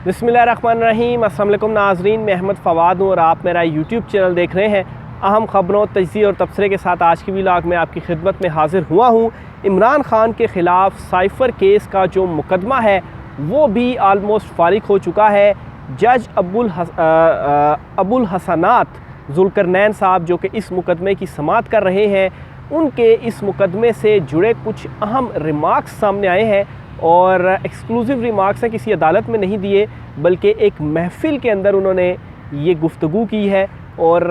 बिस्मिल्लाहिर्रहमानिर्रहीम। अस्सलाम वालेकुम नाज़रीन, मैं अहमद फ़वाद हूँ और आप मेरा यूट्यूब चैनल देख रहे हैं। अहम ख़बरों, तजज़िये और तबसरे के साथ आज की व्लॉग में आपकी खिदमत में हाज़िर हुआ हूँ। इमरान खान के ख़िलाफ़ साइफ़र केस का जो मुकदमा है वो भी आलमोस्ट फ़ारिग हो चुका है। जज अबुल हसनात ज़ुल्करनैन साहब जो कि इस मुकदमे की समाअत कर रहे हैं, उनके इस मुकदमे से जुड़े कुछ अहम रिमार्क्स सामने आए हैं और एक्सक्लूसिव रिमार्क्स हैं, किसी अदालत में नहीं दिए बल्कि एक महफ़िल के अंदर उन्होंने ये गुफ्तगू की है। और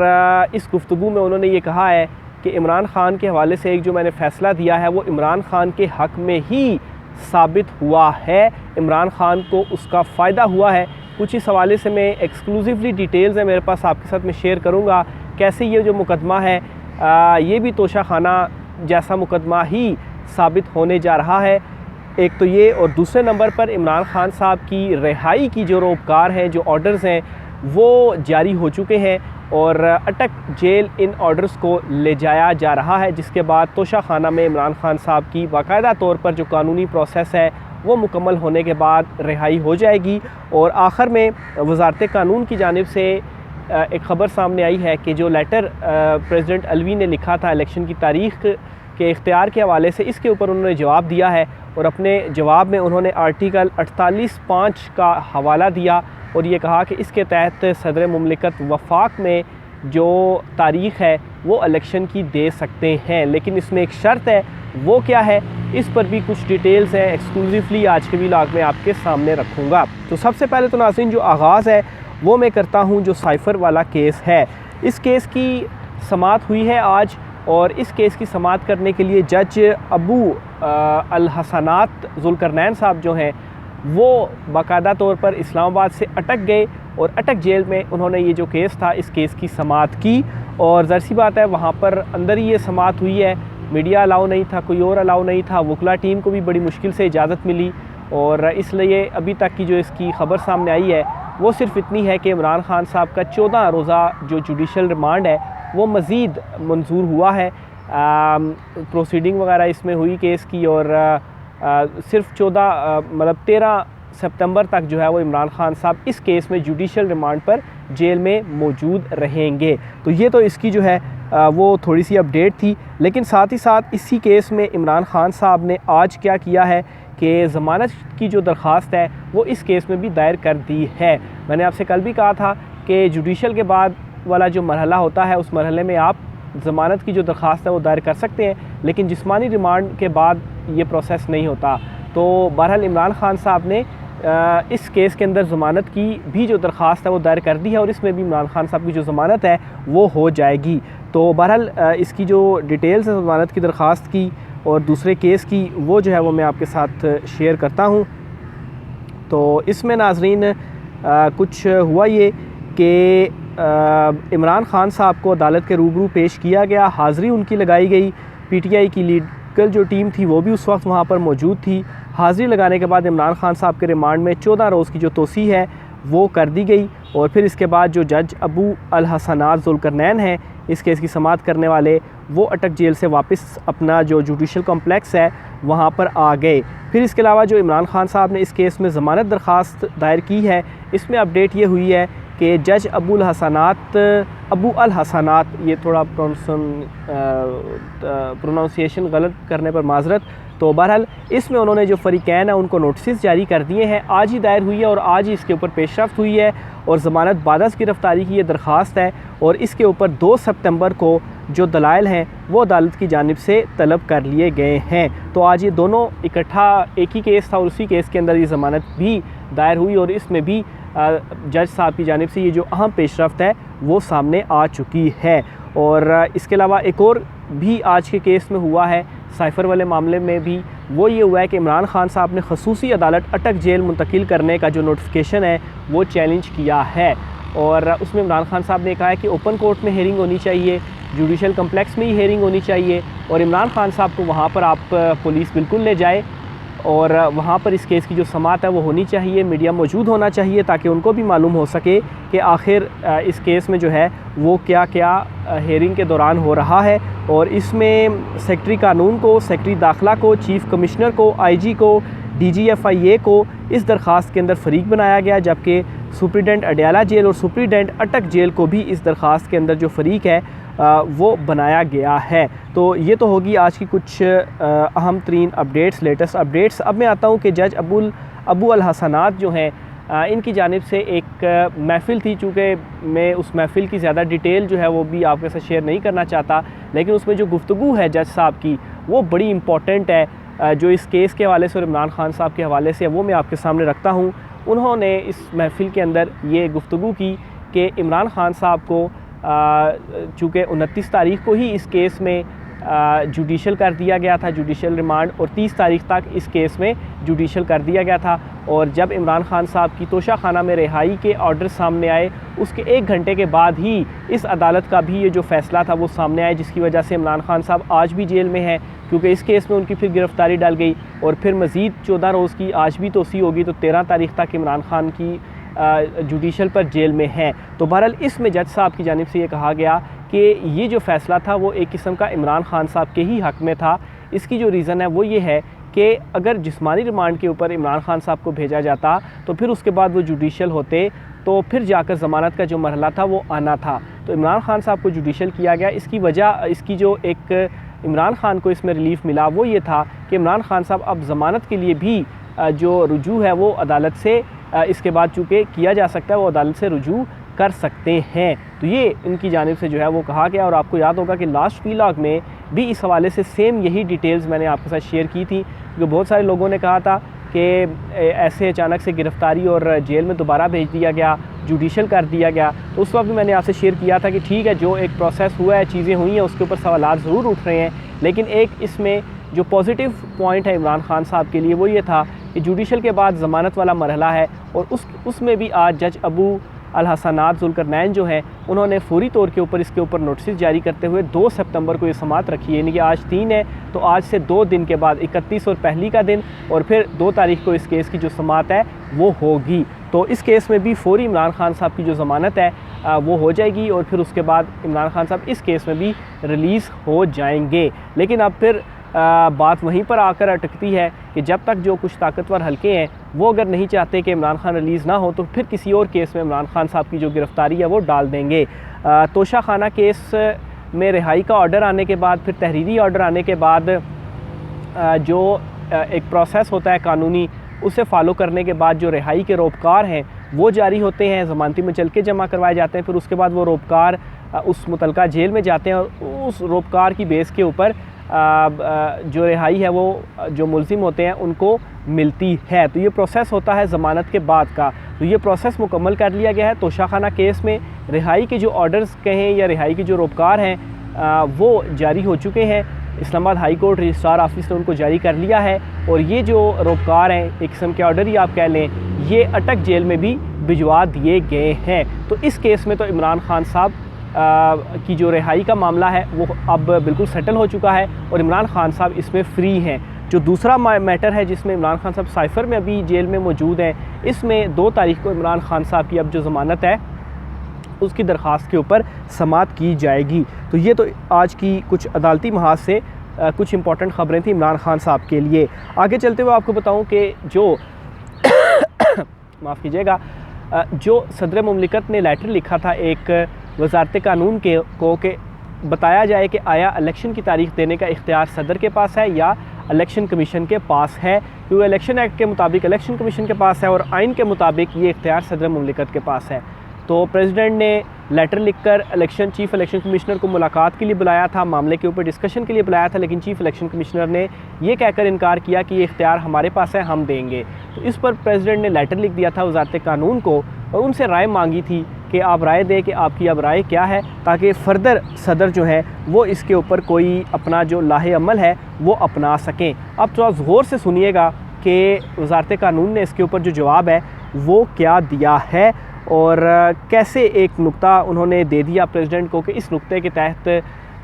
इस गुफ्तगू में उन्होंने ये कहा है कि इमरान खान के हवाले से एक जो मैंने फ़ैसला दिया है वो इमरान खान के हक़ में ही साबित हुआ है, इमरान खान को उसका फ़ायदा हुआ है। कुछ इस हवाले से मैं एक्सक्लूसिवली डिटेल्स हैं मेरे पास, आपके साथ मैं शेयर करूँगा कैसे ये जो मुकदमा है ये भी तोशाखाना जैसा मुकदमा ही साबित होने जा रहा है। एक तो ये, और दूसरे नंबर पर इमरान खान साहब की रिहाई की जो रोपकार हैं, जो ऑर्डर्स हैं वो जारी हो चुके हैं और अटक जेल इन ऑर्डर्स को ले जाया जा रहा है, जिसके बाद तोशाखाना में इमरान खान साहब की बाकायदा तौर पर जो कानूनी प्रोसेस है वो मुकम्मल होने के बाद रिहाई हो जाएगी। और आखिर में वज़ारत कानून की जानिब से एक ख़बर सामने आई है कि जो लेटर प्रेसिडेंट अलवी ने लिखा था इलेक्शन की तारीख़ के इख्तियार के हवाले से, इसके ऊपर उन्होंने जवाब दिया है और अपने जवाब में उन्होंने आर्टिकल 48(5) का हवाला दिया और ये कहा कि इसके तहत सदर मुमलिकत वफाक में जो तारीख़ है वो इलेक्शन की दे सकते हैं, लेकिन इसमें एक शर्त है। वो क्या है, इस पर भी कुछ डिटेल्स हैं, एक्सक्लूसिवली आज के व्लॉग में आपके सामने रखूँगा। तो सबसे पहले तो नाज़रीन जो आगाज़ है वो मैं करता हूँ जो साइफ़र वाला केस है। इस केस की समाअत हुई है आज और इस केस की समाअत करने के लिए जज अबू अल हसनात ज़ुल्करनैन साहब जो हैं वो बाकायदा तौर पर इस्लामाबाद से अटक गए और अटक जेल में उन्होंने ये जो केस था इस केस की समाअत की। और ज़ाहिर सी बात है वहाँ पर अंदर ही ये समाअत हुई है, मीडिया अलाउ नहीं था, कोई और अलाउ नहीं था, वकला टीम को भी बड़ी मुश्किल से इजाज़त मिली और इसलिए अभी तक की जो इसकी ख़बर सामने आई है वो सिर्फ इतनी है कि इमरान खान साहब का 14 रोज़ा जो जुडिशल रिमांड है वो मज़ीद मंजूर हुआ है। प्रोसीडिंग वगैरह इसमें हुई केस की और सिर्फ 13 सितंबर तक जो है वो इमरान खान साहब इस केस में जुडिशल रिमांड पर जेल में मौजूद रहेंगे। तो ये तो इसकी जो है वो थोड़ी सी अपडेट थी, लेकिन साथ ही साथ इसी केस में इमरान खान साहब ने आज क्या किया है कि ज़मानत की जो दरख्वास्त है वो इस केस में भी दायर कर दी है। मैंने आपसे कल भी कहा था कि जुडिशल के बाद वाला जो मरहला होता है उस मरहले में आप ज़मानत की जो दरख्वास्त है वो दायर कर सकते हैं, लेकिन जिस्मानी रिमांड के बाद ये प्रोसेस नहीं होता। तो बहरहाल इमरान खान साहब ने इस केस के अंदर ज़मानत की भी जो दरख्वास्त है वो दायर कर दी है और इसमें भी इमरान खान साहब की जो ज़मानत है वो हो जाएगी। तो बहरहाल इसकी जो डिटेल्स है ज़मानत की दरख्वास्त की और दूसरे केस की वो जो है वो मैं आपके साथ शेयर करता हूँ। तो इसमें नाज़रीन कुछ हुआ ये कि इमरान खान साहब को अदालत के रूबरू पेश किया गया, हाज़िरी उनकी लगाई गई। पीटीआई की लीगल जो टीम थी वो भी उस वक्त वहाँ पर मौजूद थी। हाज़िरी लगाने के बाद इमरान खान साहब के रिमांड में 14 रोज़ की जो तोसी है वो कर दी गई और फिर इसके बाद जो जज अबू अल हसनात ज़ुल्करनैन हैं इस केस की समाअत करने वाले, वो अटक जेल से वापस अपना जो जुडिशल कॉम्प्लेक्स है वहाँ पर आ गए। फिर इसके अलावा जो इमरान खान साहब ने इस केस में ज़मानत दरख्वास्त दायर की है, इसमें अपडेट ये हुई है कि जज अबू अल हसनात, ये थोड़ा प्रोनाउंसिएशन गलत करने पर माजरत। तो बहरहाल इसमें उन्होंने जो फ़रीक़ैन है उनको नोटिस जारी कर दिए हैं, आज ही दायर हुई है और आज ही इसके ऊपर पेशरफ्त हुई है और ज़मानत बादस गिरफ़्तारी की ये दरख्वास्त है और इसके ऊपर 2 सितंबर को जो दलाइल हैं वो अदालत की जानिब से तलब कर लिए गए हैं। तो आज ये दोनों इकट्ठा एक ही केस था और उसी केस के अंदर ये ज़मानत भी दायर हुई और इसमें भी जज साहब की जानिब से ये जो अहम पेशरफ्त है वो सामने आ चुकी है। और इसके अलावा एक और भी आज के केस में हुआ है साइफ़र वाले मामले में भी, वो ये हुआ है कि इमरान खान साहब ने खसूसी अदालत अटक जेल मुंतकिल करने का जो नोटिफिकेशन है वो चैलेंज किया है और उसमें इमरान खान साहब ने कहा है कि ओपन कोर्ट में हेयरिंग होनी चाहिए, जुडिशल कम्प्लेक्स में ही हेयरिंग होनी चाहिए और इमरान खान साहब को वहाँ पर आप पुलिस बिल्कुल ले जाए और वहाँ पर इस केस की जो समाअत है वो होनी चाहिए, मीडिया मौजूद होना चाहिए ताकि उनको भी मालूम हो सके कि आखिर इस केस में जो है वो क्या क्या हेयरिंग के दौरान हो रहा है। और इसमें सेक्रेटरी कानून को, सेक्रेटरी दाखिला को, चीफ़ कमिश्नर को, आईजी को, DGFIA को इस दरख्वास्त के अंदर फ़रीक बनाया गया, जबकि सुप्रीडेंट अडयाला जेल और सुप्रीडेंट अटक जेल को भी इस दरख्वास्त के अंदर जो फ़रीक है वो बनाया गया है। तो ये तो होगी आज की कुछ अहम तरीन अपडेट्स, लेटेस्ट अपडेट्स। अब मैं आता हूँ कि जज अबू अल हसनात जो हैं, इनकी जानिब से एक महफ़िल थी। चूँकि मैं उस महफ़िल की ज़्यादा डिटेल जो है वो भी आपके साथ शेयर नहीं करना चाहता, लेकिन उसमें जो गुफ्तगू है जज साहब की वो बड़ी इम्पॉर्टेंट है, जो इस केस के हवाले से और इमरान खान साहब के हवाले से, वो मैं आपके सामने रखता हूँ। उन्होंने इस महफ़िल के अंदर ये गुफ्तगू की कि इमरान खान साहब को चूँकि 29 तारीख़ को ही इस केस में जुडिशल कर दिया गया था, जुडिशल रिमांड, और 30 तारीख़ तक इस केस में जुडिशल कर दिया गया था। और जब इमरान खान साहब की तोशा खाना में रिहाई के ऑर्डर सामने आए, उसके 1 घंटे के बाद ही इस अदालत का भी ये जो फ़ैसला था वो सामने आया, जिसकी वजह से इमरान खान साहब आज भी जेल में हैं, क्योंकि इस केस में उनकी फिर गिरफ़्तारी डल गई और फिर मज़ीद 14 रोज़ की आज भी तोसी होगी, तो 13 तारीख़ तक इमरान खान की जुडिशल पर जेल में हैं। तो बहरहाल इसमें जज साहब की जानिब से ये कहा गया कि ये जो फ़ैसला था वो एक किस्म का इमरान खान साहब के ही हक़ में था। इसकी जो रीज़न है वो ये है कि अगर जिस्मानी रिमांड के ऊपर इमरान खान साहब को भेजा जाता तो फिर उसके बाद वो जुडिशल होते, तो फिर जाकर ज़मानत का जो मरहला था वो आना था। तो इमरान खान साहब को जुडिशल किया गया। इसकी वजह, इसकी जो एक इमरान खान को इसमें रिलीफ़ मिला वो ये था कि इमरान खान साहब अब ज़मानत के लिए भी जो रुजू है वो अदालत से इसके बाद चूँकि किया जा सकता है, वो अदालत से रुजू कर सकते हैं। तो ये इनकी जानिब से जो है वो कहा गया। और आपको याद होगा कि लास्ट व्लॉग में भी इस हवाले से सेम यही डिटेल्स मैंने आपके साथ शेयर की थी, क्योंकि बहुत सारे लोगों ने कहा था कि ऐसे अचानक से गिरफ़्तारी और जेल में दोबारा भेज दिया गया, जुडिशल कर दिया गया। तो उस वक्त भी मैंने आपसे शेयर किया था कि ठीक है, जो एक प्रोसेस हुआ है, चीज़ें हुई हैं, उसके ऊपर सवालात ज़रूर उठ रहे हैं, लेकिन एक इसमें जो पॉजिटिव पॉइंट है इमरान खान साहब के लिए वो ये था कि जुडिशल के बाद ज़मानत वाला मरहला है, और उसमें भी आज जज अबू अल हसनात ज़ुल्करनैन जो है उन्होंने फौरी तौर के ऊपर इसके ऊपर नोटिस जारी करते हुए 2 सितंबर को ये समाअत रखी है। यानी कि आज 3 है, तो आज से 2 दिन के बाद 31 और पहली का दिन, और फिर 2 तारीख़ को इस केस की जो समाअत है वो होगी। तो इस केस में भी फौरी इमरान खान साहब की जो ज़मानत है वो हो जाएगी, और फिर उसके बाद इमरान खान साहब इस केस में भी रिलीज़ हो जाएंगे। लेकिन अब फिर बात वहीं पर आकर अटकती है कि जब तक जो कुछ ताकतवर हलके हैं वो अगर नहीं चाहते कि इमरान खान रिलीज़ ना हो, तो फिर किसी और केस में इमरान खान साहब की जो गिरफ़्तारी है वो डाल देंगे। तोशा खाना केस में रिहाई का ऑर्डर आने के बाद, फिर तहरीरी ऑर्डर आने के बाद जो एक प्रोसेस होता है कानूनी, उसे फॉलो करने के बाद जो रिहाई के रोपकार हैं वो जारी होते हैं, ज़मानती मुचलके जमा करवाए जाते हैं। फिर उसके बाद वो रोपकार उस मुतलका जेल में जाते हैं, और उस रोपकार की बेस के ऊपर जो रिहाई है वो जो मुल्ज़िम होते हैं उनको मिलती है। तो ये प्रोसेस होता है ज़मानत के बाद का। तो ये प्रोसेस मुकम्मल कर लिया गया है। तोशा खाना केस में रिहाई के जो ऑर्डर्स कहें या रिहाई के जो रोपकार हैं वो जारी हो चुके हैं। Islamabad high court registrar office ने उनको जारी कर लिया है, और ये जो रोपकार हैं, एक किस्म के ऑर्डर ही आप कह लें, ये अटक जेल में भी भिजवा दिए गए हैं। तो इस केस में तो इमरान खान साहब की जो रिहाई का मामला है वो अब बिल्कुल सेटल हो चुका है, और इमरान खान साहब इसमें फ्री हैं। जो दूसरा मैटर है जिसमें इमरान खान साहब साइफ़र में अभी जेल में मौजूद हैं, इसमें 2 तारीख़ को इमरान खान साहब की अब जो ज़मानत है उसकी दरख्वास्त के ऊपर समाअत की जाएगी। तो ये तो आज की कुछ अदालती महाज से कुछ इंपॉर्टेंट ख़बरें थी इमरान खान साहब के लिए। आगे चलते हुए आपको बताऊं कि जो माफ़ कीजिएगा, जो सदर मुमलिकत ने लेटर लिखा था एक वज़ारत कानून को कि बताया जाए कि आया इलेक्शन की तारीख़ देने का इख्तियार सदर के पास है या इलेक्शन कमीशन के पास है, क्योंकि इलेक्शन एक्ट के मुताबिक इलेक्शन कमीशन के पास है, और आइन के मुताबिक ये इख्तियार सदर मुमलिकत के पास है। तो प्रेसिडेंट ने लेटर लिखकर चीफ़ इलेक्शन कमिश्नर को मुलाकात के लिए बुलाया था, मामले के ऊपर डिस्कशन के लिए बुलाया था, लेकिन चीफ़ इलेक्शन कमिश्नर ने ये कहकर इनकार किया कि ये इख्तियार हमारे पास है, हम देंगे। तो इस पर प्रेसिडेंट ने लेटर लिख दिया था वज़ारत कानून को, और उनसे राय मांगी थी कि आप राय दें कि आपकी अब राय क्या है, ताकि फ़र्दर सदर जो है वो इसके ऊपर कोई अपना जो लाहे अमल है वो अपना सकें। अब थोड़ा ज़ोर से सुनिएगा कि वज़ारत कानून ने इसके ऊपर जो जवाब है वो क्या दिया है, और कैसे एक नुक्ता उन्होंने दे दिया प्रेसिडेंट को कि इस नुक्ते के तहत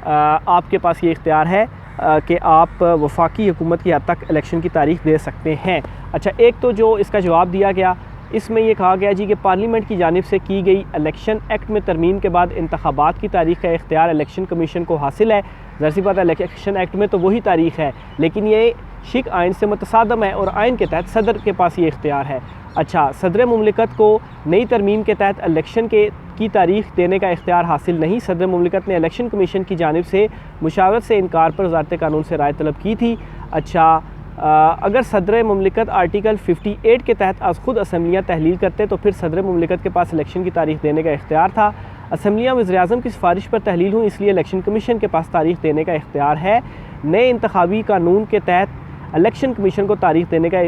आपके पास ये इख्तियार है कि आप वफाकी हुकूमत की हद तक इलेक्शन की तारीख़ दे सकते हैं। अच्छा, एक तो जो इसका जवाब दिया गया, इसमें यह कहा गया जी कि पार्लियामेंट की जानिब से की गई इलेक्शन एक्ट में तरमीम के बाद इंतखाबात की तारीख़ का इख्तियार इलेक्शन कमीशन को हासिल है। ज़ाहिर सी बात है इलेक्शन एक्ट में तो वही तारीख़ है, लेकिन ये शिक आइन से मुतसादम है और आइन के तहत सदर के पास ये इख्तियार है। अच्छा, सदर मुमलिकत को नई तरमीम के तहत इलेक्शन की तारीख़ देने का इख्तियार हासिल नहीं। सदर मुमलिकत ने इलेक्शन कमीशन की जानिब से मुशावरत से इनकार पर वज़ारत कानून से राय तलब की थी। अच्छा, अगर सदर मुमलिकत आर्टिकल 58 के तहत आज खुद असम्बलियाँ तहलील करते तो फिर सदर मुमलिकत के पास इलेक्शन की तारीख़ देने का इख्तियार था। असम्बलियाँ वज़ीर-ए-आज़म की सिफारिश पर तहलील हुई, इसलिए इलेक्शन कमीशन के पास तारीख़ देने का इख्तियार है। नए इंतखाबी कानून के तहत इलेक्शन कमीशन को तारीख़ देने का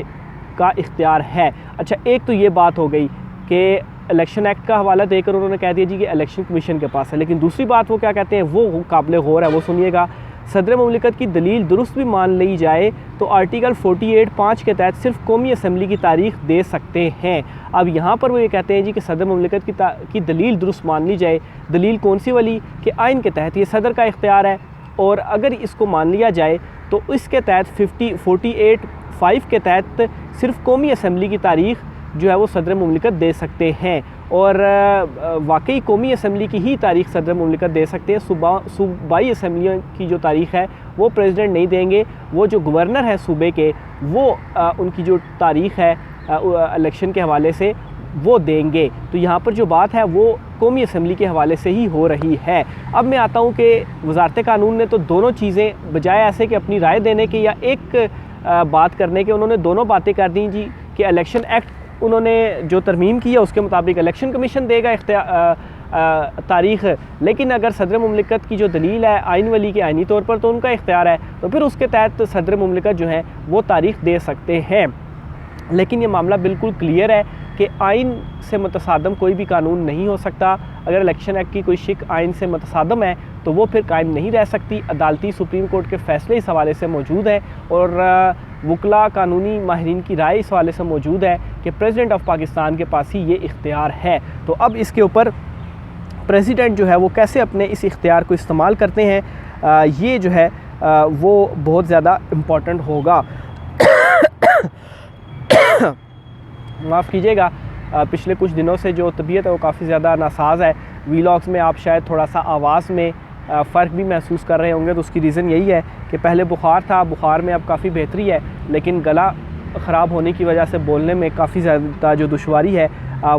इख्तियार है। अच्छा, एक तो ये बात हो गई कि इलेक्शन एक्ट का हवाला देकर उन्होंने कह दिया जी कि इलेक्शन कमीशन के पास है, लेकिन दूसरी बात वो क्या कहते हैं, वो काबिल गौर है, वो सुनिएगा। सदर मुमलिकत की दलील दुरुस्त भी मान ली जाए तो आर्टिकल 48(5) के तहत सिर्फ कौमी असम्बली की तारीख़ दे सकते हैं। अब यहाँ पर वो ये कहते हैं जी कि सदर मुमलिकत की दलील दुरुस्त मान ली जाए। दलील कौन सी वाली कि आइन के तहत ये सदर का इख्तियार है, और अगर इसको मान लिया जाए तो इसके तहत 48(5) के तहत सिर्फ कौमी असम्बली की तारीख़ जो है वो सदर मुमलिकत दे सकते हैं, और वाकई कौमी असम्बली की ही तारीख़ सदर मुमलिकत दे सकते हैं। सूबाई असम्बलियों की जो तारीख़ है वो प्रेसिडेंट नहीं देंगे, वो जो गवर्नर है सूबे के वो उनकी जो तारीख़ है इलेक्शन के हवाले से वो देंगे। तो यहाँ पर जो बात है वो कौमी असम्बली के हवाले से ही हो रही है। अब मैं आता हूँ कि वज़ारत कानून ने तो दोनों चीज़ें बजाय ऐसे कि अपनी राय देने के या एक बात करने के, उन्होंने दोनों बातें कर दी जी कि इलेक्शन एक्ट उन्होंने जो तरमीम की है उसके मुताबिक इलेक्शन कमीशन देगा तारीख़, लेकिन अगर सदर मुमलिकत की जो दलील है आइन वाली के आइनी तौर पर तो उनका इख्तियार है, तो फिर उसके तहत सदर मुमलिकत जो है वो तारीख़ दे सकते हैं। लेकिन ये मामला बिल्कुल क्लियर है कि आइन से मुतसादम कोई भी कानून नहीं हो सकता। अगर इलेक्शन एक्ट की कोई शिक आइन से मुतसादम है तो वो फिर कायम नहीं रह सकती। अदालती सुप्रीम कोर्ट के फ़ैसले इस हवाले से मौजूद है, और वकला कानूनी माहिरीन की राय इस हवाले से मौजूद है कि प्रेसिडेंट ऑफ पाकिस्तान के पास ही ये इख्तियार है। तो अब इसके ऊपर प्रेसिडेंट जो है वो कैसे अपने इस इख्तियार को इस्तेमाल करते हैं, ये जो है वो बहुत ज़्यादा इम्पॉर्टेंट होगा। माफ़ कीजिएगा, पिछले कुछ दिनों से जो तबीयत है वो काफ़ी ज़्यादा नासाज है। वीलॉग्स में आप शायद थोड़ा सा आवाज़ में फ़र्क भी महसूस कर रहे होंगे, तो उसकी रीज़न यही है कि पहले बुखार था, बुखार में अब काफ़ी बेहतरी है, लेकिन गला ख़राब होने की वजह से बोलने में काफ़ी ज़्यादा जो दुश्वारी है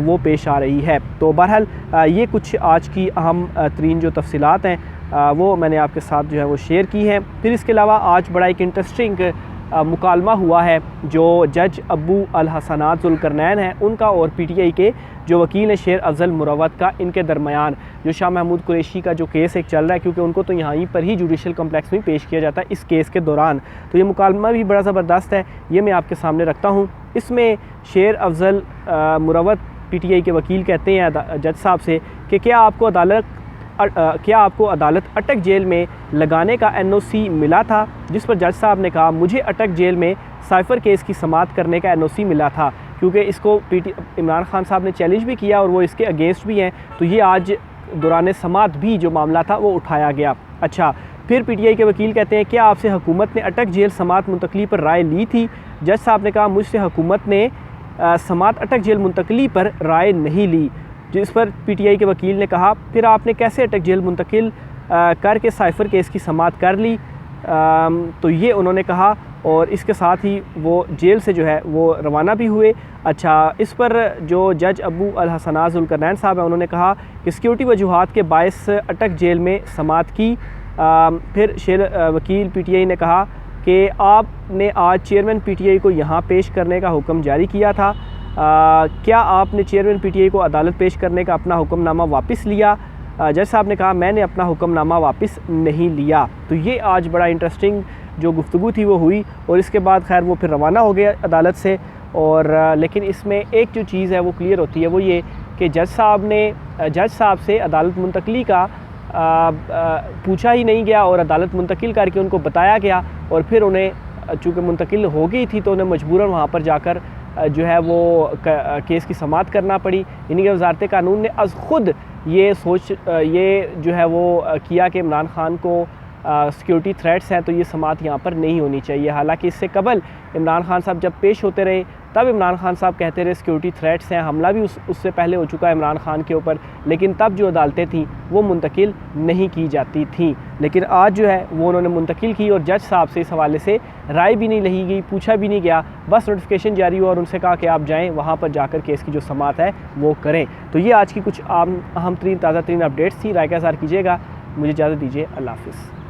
वो पेश आ रही है। तो बहरहाल ये कुछ आज की अहम तरीन जो तफसीलात हैं वो मैंने आपके साथ जो है वो शेयर की हैं। फिर इसके अलावा आज बड़ा एक इंटरेस्टिंग मुकालमा हुआ है जो जज अबू अल हसनात ज़ुल्करनैन हैं उनका और PTI के जो वकील हैं शेर अफजल मुरवत का, इनके दरमियान जो शाह महमूद कुरैशी का जो केस एक चल रहा है, क्योंकि उनको तो यहाँ पर ही जुडिशल कम्प्लेक्स में पेश किया जाता है इस केस के दौरान। तो ये मुकालमा भी बड़ा ज़बरदस्त है, ये मैं आपके सामने रखता हूँ। इसमें शेर अफजल मुरवत PTI के वकील कहते हैं जज साहब से कि क्या आपको अदालत अटक जेल में लगाने का NOC मिला था, जिस पर जज साहब ने कहा मुझे अटक जेल में साइफ़र केस की समाअत करने का NOC मिला था, क्योंकि इसको इमरान खान साहब ने चैलेंज भी किया और वो इसके अगेंस्ट भी हैं। तो ये आज दौरान समाअत भी जो मामला था वो उठाया गया। अच्छा, फिर PTI के वकील कहते हैं क्या आपसे हुकूमत ने अटक जेल समाअत मुंतकली पर राय ली थी? जज साहब ने कहा मुझसे हुकूमत ने समाअत अटक जेल मुंतकली पर राय नहीं ली, जिस पर PTI के वकील ने कहा फिर आपने कैसे अटक जेल मुंतकिल करके साइफ़र केस की समाअत कर ली? तो ये उन्होंने कहा, और इसके साथ ही वो जेल से जो है वो रवाना भी हुए। अच्छा, इस पर जो जज अबू अल हसनात ज़ुल्करनैन साहब हैं उन्होंने कहा कि सिक्योरिटी वजूहात के बायस अटक जेल में समाअत की। फिर शेर वकील PTI ने कहा कि आपने आज चेयरमैन PTI को यहाँ पेश करने का हुक्म जारी किया था, क्या आपने चेयरमैन PTI को अदालत पेश करने का अपना हुक्मनामा वापस लिया? जज साहब ने कहा मैंने अपना हुक्मनामा वापस नहीं लिया। तो ये आज बड़ा इंटरेस्टिंग जो गुफ्तगू थी वो हुई, और इसके बाद खैर वो फिर रवाना हो गया अदालत से। और लेकिन इसमें एक जो चीज़ है वो क्लियर होती है, वो ये कि जज साहब से अदालत मुंतकली का पूछा ही नहीं गया, और अदालत मुंतकिल करके उनको बताया गया, और फिर उन्हें चूँकि मुंतकिल हो गई थी तो उन्हें मजबूरन वहाँ पर जाकर जो है वो केस की समाअत करना पड़ी। यानी कि वज़ारत कानून ने ख़ुद ये जो है वो किया कि इमरान खान को सिक्योरिटी थ्रेट्स हैं तो ये समात यहाँ पर नहीं होनी चाहिए। हालांकि इससे कबल इमरान खान साहब जब पेश होते रहे तब इमरान खान साहब कहते रहे सिक्योरिटी थ्रेट्स हैं, हमला भी उससे पहले हो चुका है इमरान खान के ऊपर, लेकिन तब जो अदालतें थीं वो मुंतकिल नहीं की जाती थीं। लेकिन आज जो है वो उन्होंने मुंतकिल की और जज साहब से इस हवाले से राय भी नहीं ली गई, पूछा भी नहीं गया, बस नोटिफिकेशन जारी हुआ और उनसे कहा कि आप जाएँ वहाँ पर जाकर केस की जो समात है वो करें। तो ये आज की कुछ अहम तरीन ताज़ा तरीन अपडेट्स थी। राय का इज़हार कीजिएगा। मुझे इजाज़त दीजिए। अल्लाह हाफ़िज़।